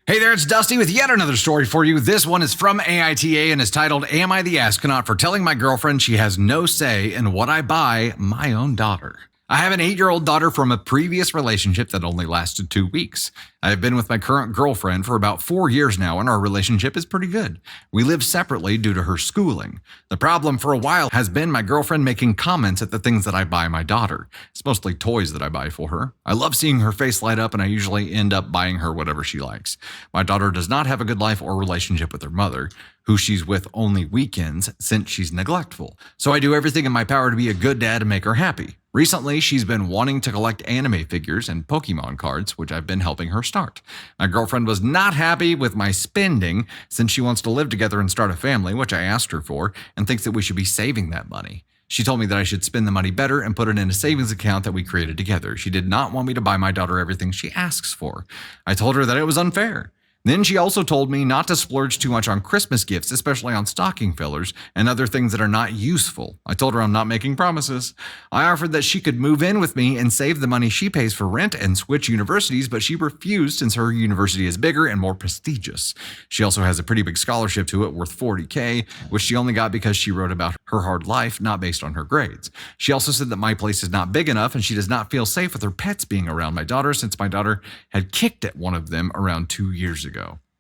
Hey there, it's Dusty with yet another story for you. This one is from AITA and is titled, Am I the Astronaut for Telling My Girlfriend She Has No Say in What I Buy My Own Daughter? I have an 8-year-old daughter from a previous relationship that only lasted 2 weeks. I have been with my current girlfriend for about 4 years now, and our relationship is pretty good. We live separately due to her schooling. The problem for a while has been my girlfriend making comments at the things that I buy my daughter. It's mostly toys that I buy for her. I love seeing her face light up, and I usually end up buying her whatever she likes. My daughter does not have a good life or relationship with her mother, who she's with only weekends since she's neglectful. So I do everything in my power to be a good dad and make her happy. Recently, she's been wanting to collect anime figures and Pokemon cards, which I've been helping her start. My girlfriend was not happy with my spending since she wants to live together and start a family, which I asked her for, and thinks that we should be saving that money. She told me that I should spend the money better and put it in a savings account that we created together. She did not want me to buy my daughter everything she asks for. I told her that it was unfair. Then she also told me not to splurge too much on Christmas gifts, especially on stocking fillers and other things that are not useful. I told her I'm not making promises. I offered that she could move in with me and save the money she pays for rent and switch universities, but she refused since her university is bigger and more prestigious. She also has a pretty big scholarship to it worth $40,000, which she only got because she wrote about her hard life, not based on her grades. She also said that my place is not big enough and she does not feel safe with her pets being around my daughter since my daughter had kicked at one of them around 2 years ago.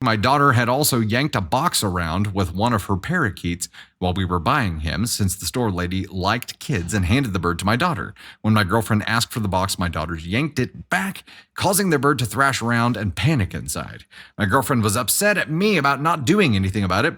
My daughter had also yanked a box around with one of her parakeets while we were buying him since the store lady liked kids and handed the bird to my daughter. When my girlfriend asked for the box, my daughter yanked it back, causing the bird to thrash around and panic inside. My girlfriend was upset at me about not doing anything about it,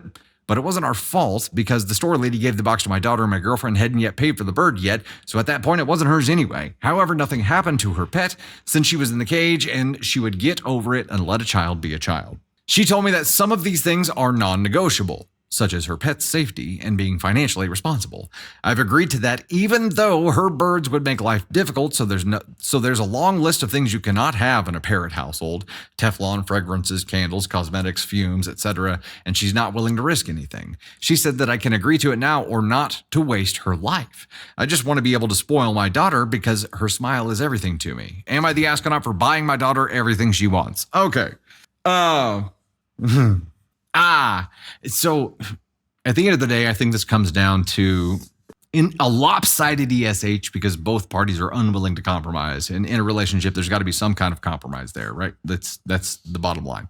but it wasn't our fault because the store lady gave the box to my daughter and my girlfriend hadn't yet paid for the bird yet, so at that point it wasn't hers anyway. However, nothing happened to her pet since she was in the cage and she would get over it and let a child be a child. She told me that some of these things are non-negotiable, such as her pet's safety and being financially responsible. I've agreed to that even though her birds would make life difficult, so there's a long list of things you cannot have in a parrot household: Teflon, fragrances, candles, cosmetics, fumes, etc., and she's not willing to risk anything. She said that I can agree to it now or not to waste her life. I just want to be able to spoil my daughter because her smile is everything to me. Am I the astronaut for buying my daughter everything she wants? Okay. So at the end of the day, I think this comes down to in a lopsided ESH because both parties are unwilling to compromise. And in a relationship, there's got to be some kind of compromise there, right? That's the bottom line.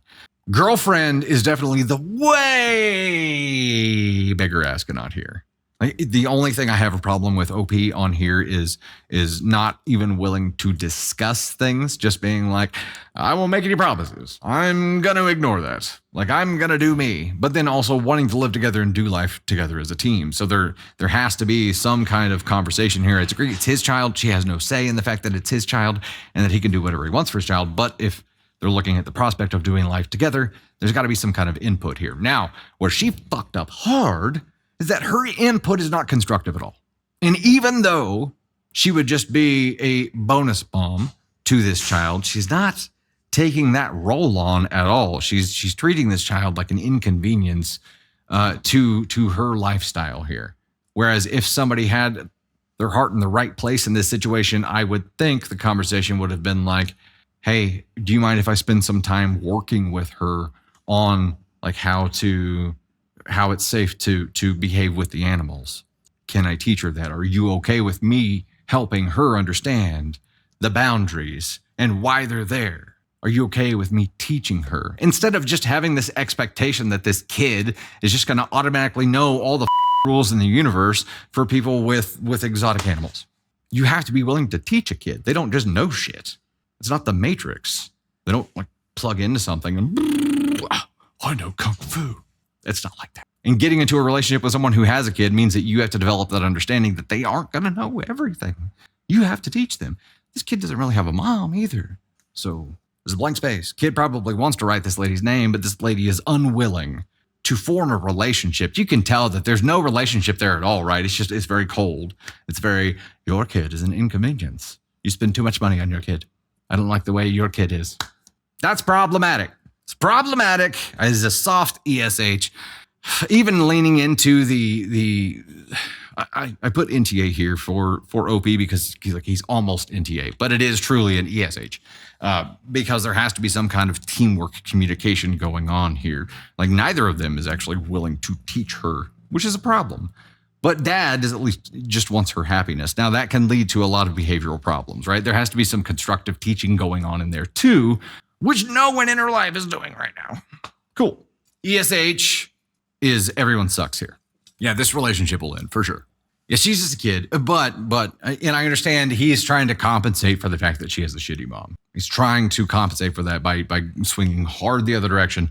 Girlfriend is definitely the way bigger astronaut here. The only thing I have a problem with OP on here is not even willing to discuss things, just being like, I won't make any promises. I'm going to ignore that. Like, I'm going to do me. But then also wanting to live together and do life together as a team. So there has to be some kind of conversation here. It's great. It's his child. She has no say in the fact that it's his child and that he can do whatever he wants for his child. But if they're looking at the prospect of doing life together, there's got to be some kind of input here. Now, where she fucked up hard is that her input is not constructive at all. And even though she would just be a bonus bomb to this child, she's not taking that role on at all. She's treating this child like an inconvenience to her lifestyle here. Whereas if somebody had their heart in the right place in this situation, I would think the conversation would have been like, hey, do you mind if I spend some time working with her on like how it's safe to behave with the animals? Can I teach her that? Are you okay with me helping her understand the boundaries and why they're there? Are you okay with me teaching her? Instead of just having this expectation that this kid is just going to automatically know all the rules in the universe for people with exotic animals. You have to be willing to teach a kid. They don't just know shit. It's not the Matrix. They don't like plug into something and I know Kung Fu. It's not like that. And getting into a relationship with someone who has a kid means that you have to develop that understanding that they aren't going to know everything. You have to teach them. This kid doesn't really have a mom either. So there's a blank space. Kid probably wants to write this lady's name, but this lady is unwilling to form a relationship. You can tell that there's no relationship there at all, right? It's very cold. It's very, your kid is an inconvenience. You spend too much money on your kid. I don't like the way your kid is. That's problematic. It's problematic as a soft ESH, even leaning into the I put NTA here for OP because he's almost NTA, but it is truly an ESH because there has to be some kind of teamwork communication going on here. Like neither of them is actually willing to teach her, which is a problem. But dad is at least just wants her happiness. Now that can lead to a lot of behavioral problems, right? There has to be some constructive teaching going on in there too, which no one in her life is doing right now. Cool. ESH is everyone sucks here. Yeah, this relationship will end for sure. Yeah, she's just a kid, but and I understand he's trying to compensate for the fact that she has a shitty mom. He's trying to compensate for that by swinging hard the other direction,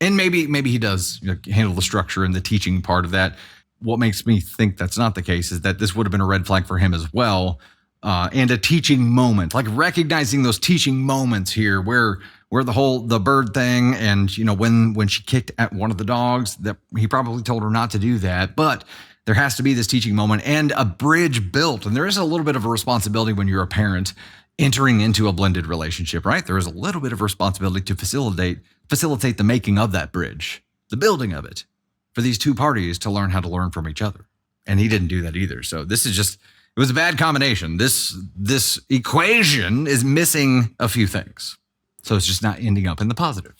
and maybe he does handle the structure and the teaching part of that. What makes me think that's not the case is that this would have been a red flag for him as well, and a teaching moment, like recognizing those teaching moments here where the bird thing and when she kicked at one of the dogs, that he probably told her not to do that, but there has to be this teaching moment and a bridge built. And there is a little bit of a responsibility when you're a parent entering into a blended relationship, right? There is a little bit of responsibility to facilitate the making of that bridge, the building of it, for these two parties to learn how to learn from each other. And he didn't do that either. So this is just, it was a bad combination. This equation is missing a few things. So it's just not ending up in the positive.